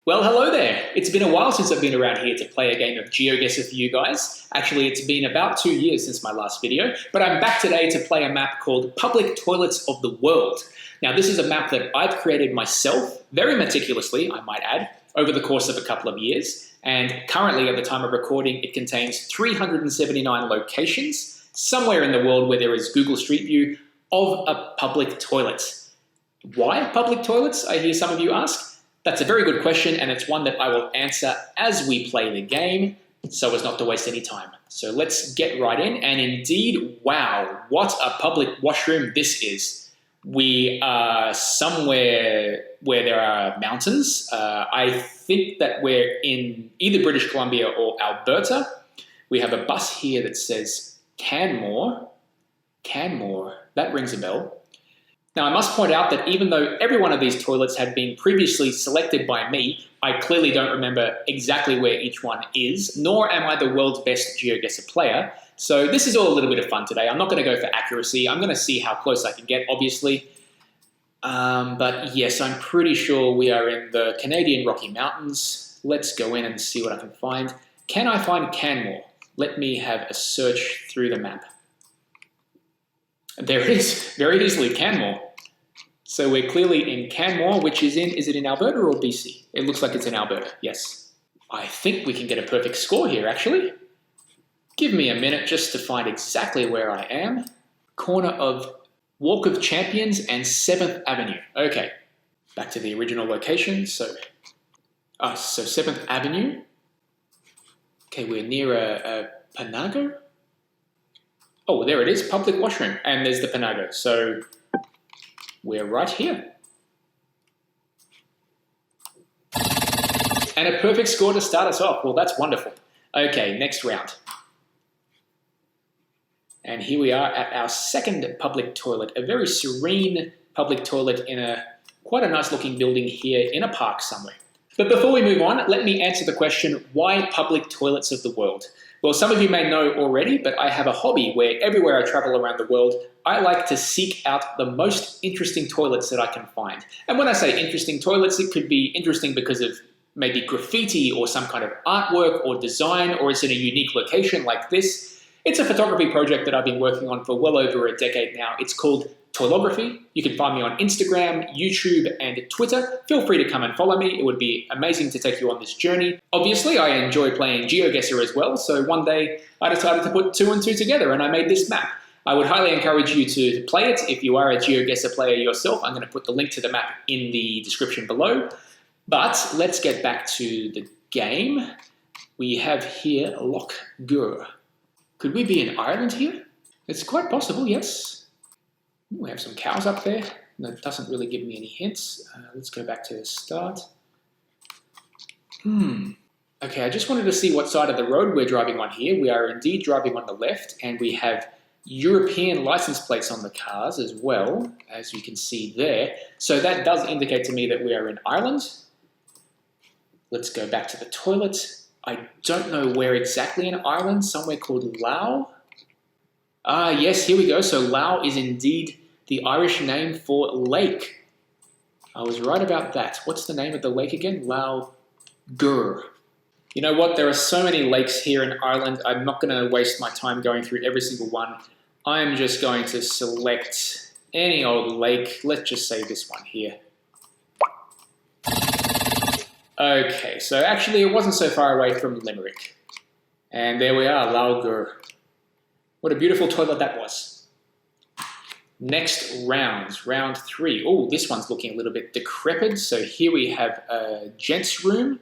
Well, hello there. It's been a while since I've been around here to play a game of GeoGuessr for you guys. Actually, it's been about 2 years since my last video, but I'm back today to play a map called Public Toilets of the World. Now, this is a map that I've created myself, very meticulously, I might add, over the course of a couple of years. And currently, at the time of recording, it contains 379 locations, somewhere in the world where there is Google Street View of a public toilet. Why public toilets, I hear some of you ask? That's a very good question, and it's one that I will answer as we play the game, so as not to waste any time. So let's get right in, and indeed, wow, what a public washroom this is. We are somewhere where there are mountains. I think that we're in either British Columbia or Alberta. We have a bus here that says Canmore. Canmore, that rings a bell. Now, I must point out that even though every one of these toilets had been previously selected by me, I clearly don't remember exactly where each one is, nor am I the world's best GeoGuessr player. So this is all a little bit of fun today. I'm not going to go for accuracy. I'm going to see how close I can get, obviously. But yes, I'm pretty sure we are in the Canadian Rocky Mountains. Let's go in and see what I can find. Can I find Canmore? Let me have a search through the map. There it is, very easily, Canmore. So we're clearly in Canmore, which is it in Alberta or BC? It looks like it's in Alberta, yes. I think we can get a perfect score here, actually. Give me a minute just to find exactly where I am. Corner of Walk of Champions and 7th Avenue. Okay, back to the original location. So 7th Avenue. Okay, we're near a Panago. Oh, there it is, public washroom, and there's the Panago. So we're right here. And a perfect score to start us off. Well, that's wonderful. Okay, next round. And here we are at our second public toilet, a very serene public toilet in quite a nice looking building here in a park somewhere. But before we move on, let me answer the question, why public toilets of the world? Well, some of you may know already, but I have a hobby where everywhere I travel around the world, I like to seek out the most interesting toilets that I can find. And when I say interesting toilets, it could be interesting because of maybe graffiti or some kind of artwork or design, or it's in a unique location like this. It's a photography project that I've been working on for well over a decade now. It's called Toilography. You can find me on Instagram, YouTube, and Twitter. Feel free to come and follow me. It would be amazing to take you on this journey. Obviously, I enjoy playing GeoGuessr as well, so one day I decided to put 2 and 2 together and I made this map. I would highly encourage you to play it if you are a GeoGuessr player yourself. I'm going to put the link to the map in the description below. But let's get back to the game. We have here Loch Gur. Could we be in Ireland here? It's quite possible, yes. We have some cows up there. That doesn't really give me any hints. Let's go back to the start. Okay, I just wanted to see what side of the road we're driving on here. We are indeed driving on the left, and we have European license plates on the cars as well, as you can see there. So that does indicate to me that we are in Ireland. Let's go back to the toilet. I don't know where exactly in Ireland, somewhere called Lough. Yes, here we go. So Lough is indeed the Irish name for lake. I was right about that. What's the name of the lake again? Lough Gur. You know what? There are so many lakes here in Ireland. I'm not going to waste my time going through every single one. I'm just going to select any old lake. Let's just say this one here. Okay, so actually it wasn't so far away from Limerick. And there we are, Lough Gur. What a beautiful toilet that was. Next round, round 3. Oh, this one's looking a little bit decrepit. So here we have a gents room.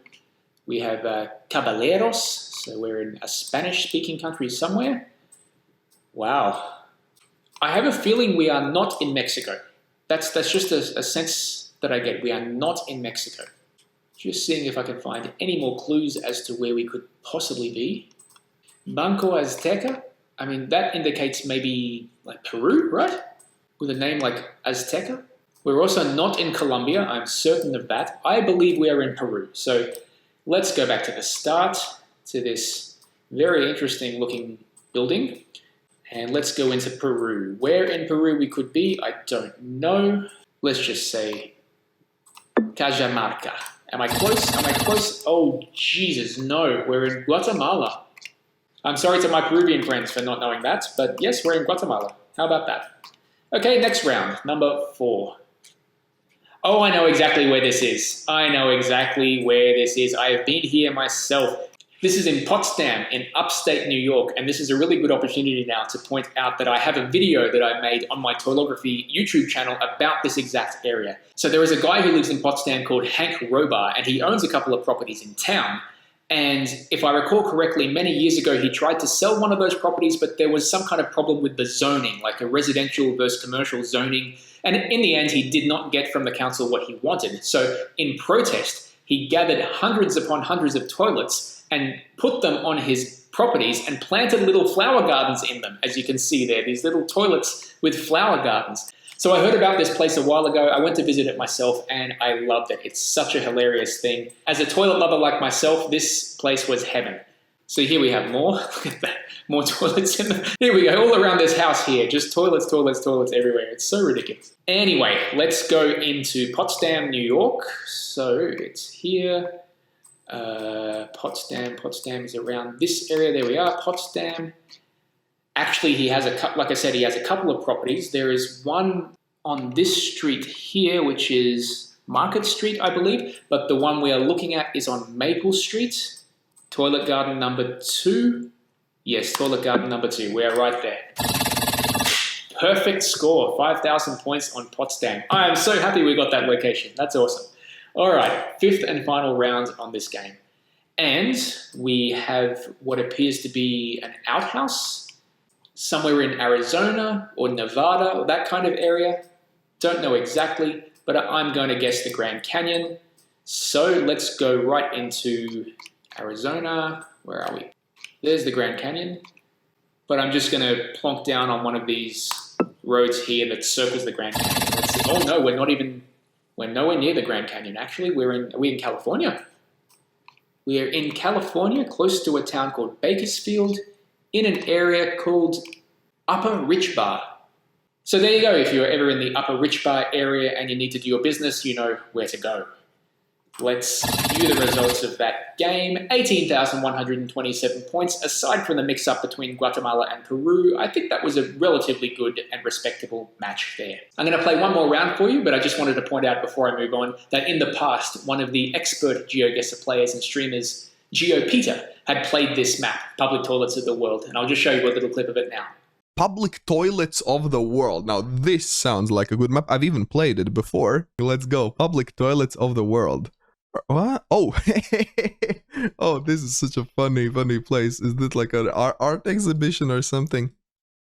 We have caballeros. So we're in a Spanish-speaking country somewhere. Wow. I have a feeling we are not in Mexico. That's just a sense that I get. We are not in Mexico. Just seeing if I can find any more clues as to where we could possibly be. Banco Azteca. I mean, that indicates maybe like Peru, right? With a name like Azteca. We're also not in Colombia, I'm certain of that. I believe we are in Peru. So let's go back to the start, to this very interesting looking building. And let's go into Peru. Where in Peru we could be, I don't know. Let's just say Cajamarca. Am I close? Am I close? Oh, Jesus, no. We're in Guatemala. I'm sorry to my Peruvian friends for not knowing that, but yes, we're in Guatemala. How about that? Okay, next round, number 4. Oh, I know exactly where this is. I know exactly where this is. I have been here myself. This is in Potsdam in upstate New York, and this is a really good opportunity now to point out that I have a video that I made on my Toilography YouTube channel about this exact area. So there is a guy who lives in Potsdam called Hank Robar, and he owns a couple of properties in town. And if I recall correctly, many years ago, he tried to sell one of those properties, but there was some kind of problem with the zoning, like a residential versus commercial zoning. And in the end, he did not get from the council what he wanted. So in protest, he gathered hundreds upon hundreds of toilets and put them on his properties and planted little flower gardens in them, as you can see there, these little toilets with flower gardens. So I heard about this place a while ago. I went to visit it myself and I loved it. It's such a hilarious thing. As a toilet lover like myself, this place was heaven. So here we have more. Look at that. More toilets in the... Here we go. All around this house here. Just toilets, toilets, toilets everywhere. It's so ridiculous. Anyway, let's go into Potsdam, New York. So it's here. Potsdam is around this area. There we are. Potsdam. Actually, he has like I said, he has a couple of properties. There is one on this street here, which is Market Street, I believe. But the one we are looking at is on Maple Street. Toilet garden number 2. Yes, toilet garden number 2. We are right there. Perfect score. 5,000 points on Potsdam. I am so happy we got that location. That's awesome. All right, 5th and final round on this game. And we have what appears to be an outhouse somewhere in Arizona or Nevada or that kind of area. Don't know exactly, but I'm going to guess the Grand Canyon. So let's go right into Arizona. Where are we? There's the Grand Canyon. But I'm just going to plonk down on one of these roads here that circles the Grand Canyon. Let's see. Oh no, we're nowhere near the Grand Canyon. Actually, are we in California? We are in California, close to a town called Bakersfield, in an area called Upper Rich Bar. So there you go. If you're ever in the Upper Rich Bar area and you need to do your business, you know where to go. Let's view the results of that game. 18,127 points. Aside from the mix-up between Guatemala and Peru, I think that was a relatively good and respectable match there. I'm going to play one more round for you, but I just wanted to point out before I move on that in the past, one of the expert GeoGuessr players and streamers, GeoPeter, had played this map, Public Toilets of the World, and I'll just show you a little clip of it now. Public Toilets of the World. Now this sounds like a good map. I've even played it before. Let's go. Public Toilets of the World. What? Oh, oh, this is such a funny place. Is this like an art exhibition or something?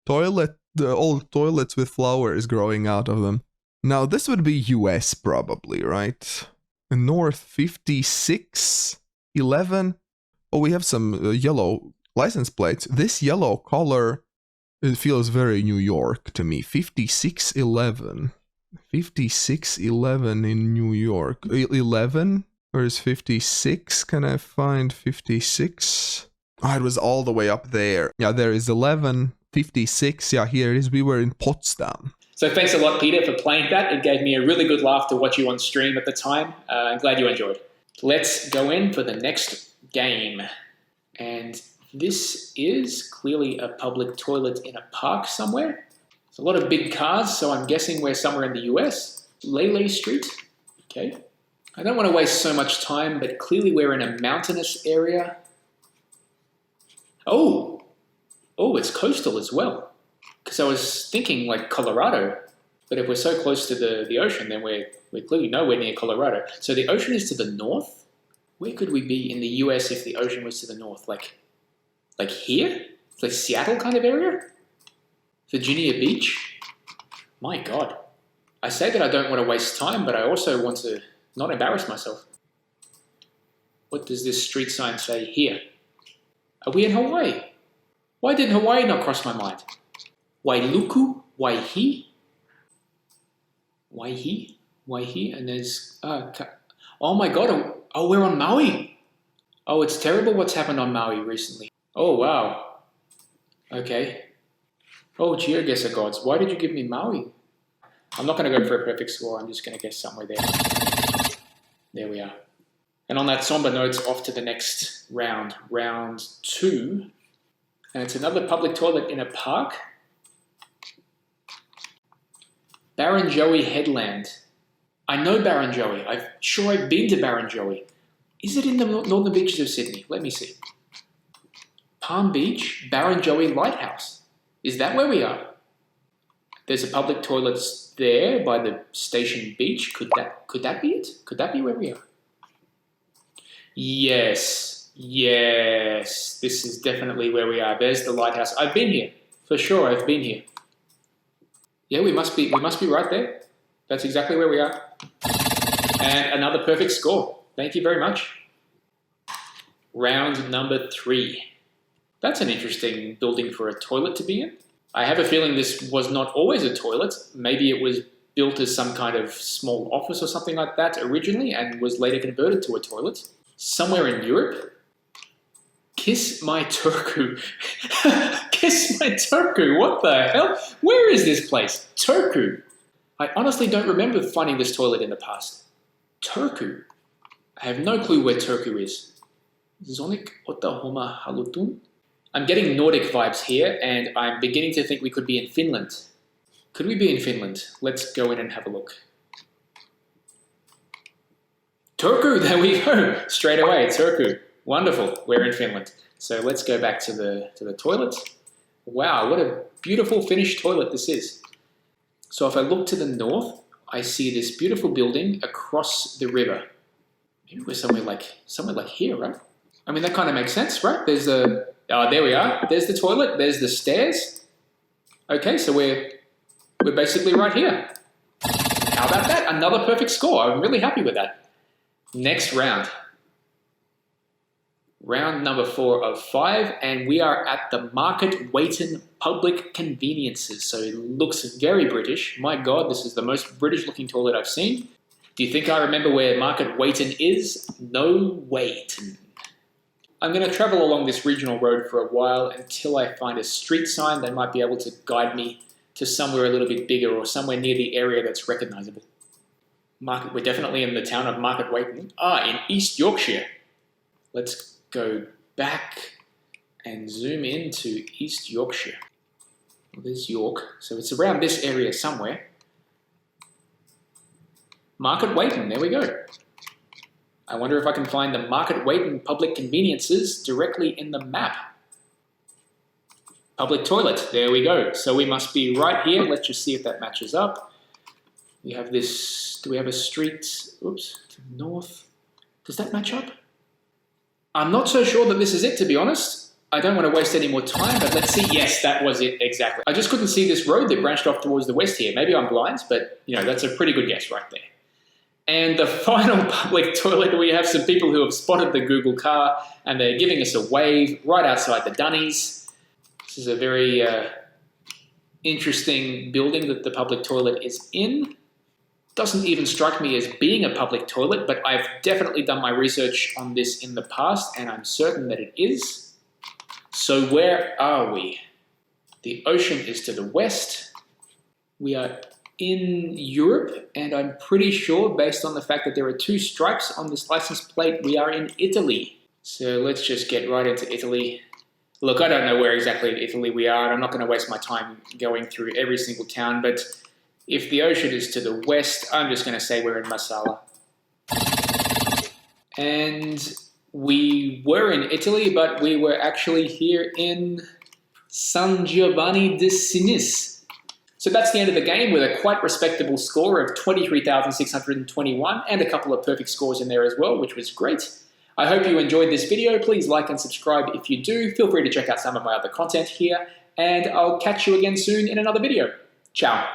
The old toilets with flowers growing out of them. Now this would be US probably, right? North 56, 11. Oh, we have some yellow license plates. This yellow color, it feels very New York to me. 5611. 5611 in New York. 11? Where is 56? Can I find 56? Oh, it was all the way up there. Yeah, there is 11. 56. Yeah, here it is. We were in Potsdam. So thanks a lot, Peter, for playing that. It gave me a really good laugh to watch you on stream at the time. I'm glad you enjoyed. Let's go in for the next game. And this is clearly a public toilet in a park somewhere. There's a lot of big cars, so I'm guessing we're somewhere in the US. Lele Street. Okay. I don't want to waste so much time, but clearly we're in a mountainous area. Oh, it's coastal as well. Because I was thinking like Colorado, but if we're so close to the ocean, then we're clearly nowhere near Colorado. So the ocean is to the north? Where could we be in the US if the ocean was to the north? Like here? Like Seattle kind of area? Virginia Beach? My God. I say that I don't want to waste time, but I also want to not embarrass myself. What does this street sign say here? Are we in Hawaii? Why did Hawaii not cross my mind? Wailuku? Waihi? Waihi? And there's... oh my God. Oh, we're on Maui. Oh, it's terrible what's happened on Maui recently. Oh, wow. Okay. Oh, GeoGuessr gods, why did you give me Maui? I'm not going to go for a perfect score. I'm just going to guess somewhere there. There we are. And on that somber note, off to the next round, round 2. And it's another public toilet in a park. Barrenjoey Headland. I know Barrenjoey. I've been to Barrenjoey. Is it in the northern beaches of Sydney? Let me see. Palm Beach, Barrenjoey Lighthouse. Is that where we are? There's a public toilet there by the station beach. Could that be it? Could that be where we are? Yes, yes. This is definitely where we are. There's the lighthouse. I've been here for sure. I've been here. Yeah, we must be right there. That's exactly where we are. And another perfect score. Thank you very much. Round number 3. That's an interesting building for a toilet to be in. I have a feeling this was not always a toilet. Maybe it was built as some kind of small office or something like that originally and was later converted to a toilet. Somewhere in Europe. Kiss my Turku. Kiss my Turku. What the hell? Where is this place? Turku. I honestly don't remember finding this toilet in the past. Turku. I have no clue where Turku is. Zonik Otahoma Halutun? I'm getting Nordic vibes here, and I'm beginning to think we could be in Finland. Could we be in Finland? Let's go in and have a look. Turku, there we go. Straight away, Turku. Wonderful, we're in Finland. So let's go back to the toilet. Wow, what a beautiful finished toilet this is. So if I look to the north, I see this beautiful building across the river. Maybe we're somewhere like here, right? I mean, that kind of makes sense, right? There's there we are. There's the toilet. There's the stairs. Okay, so we're basically right here. How about that? Another perfect score. I'm really happy with that. Next round. Round number 4 of 5, and we are at the Market Weighton Public Conveniences. So it looks very British. My God, this is the most British looking toilet I've seen. Do you think I remember where Market Weighton is? No Weighton. I'm going to travel along this regional road for a while until I find a street sign that might be able to guide me to somewhere a little bit bigger or somewhere near the area that's recognizable. We're definitely in the town of Market Weighton. In East Yorkshire. Let's go back and zoom into East Yorkshire. Well, there's York, so it's around this area somewhere. Market Weighton, there we go. I wonder if I can find the Market Weighton Public Conveniences directly in the map. Public toilet, there we go. So we must be right here. Let's just see if that matches up. We have this, do we have a street, oops, to the north? Does that match up? I'm not so sure that this is it, to be honest. I don't want to waste any more time, but let's see. Yes, that was it, exactly. I just couldn't see this road that branched off towards the west here. Maybe I'm blind, but that's a pretty good guess right there. And the final public toilet, we have some people who have spotted the Google car and they're giving us a wave right outside the Dunnies. This is a very interesting building that the public toilet is in. Doesn't even strike me as being a public toilet, but I've definitely done my research on this in the past and I'm certain that it is. So where are we? The ocean is to the west. We are in Europe, and I'm pretty sure, based on the fact that there are 2 stripes on this license plate, we are in Italy. So let's just get right into Italy. Look, I don't know where exactly in Italy we are, and I'm not going to waste my time going through every single town, but if the ocean is to the west, I'm just going to say we're in Marsala. And we were in Italy, but we were actually here in San Giovanni di Sinis. So that's the end of the game with a quite respectable score of 23,621 and a couple of perfect scores in there as well, which was great. I hope you enjoyed this video. Please like and subscribe if you do. Feel free to check out some of my other content here, and I'll catch you again soon in another video. Ciao.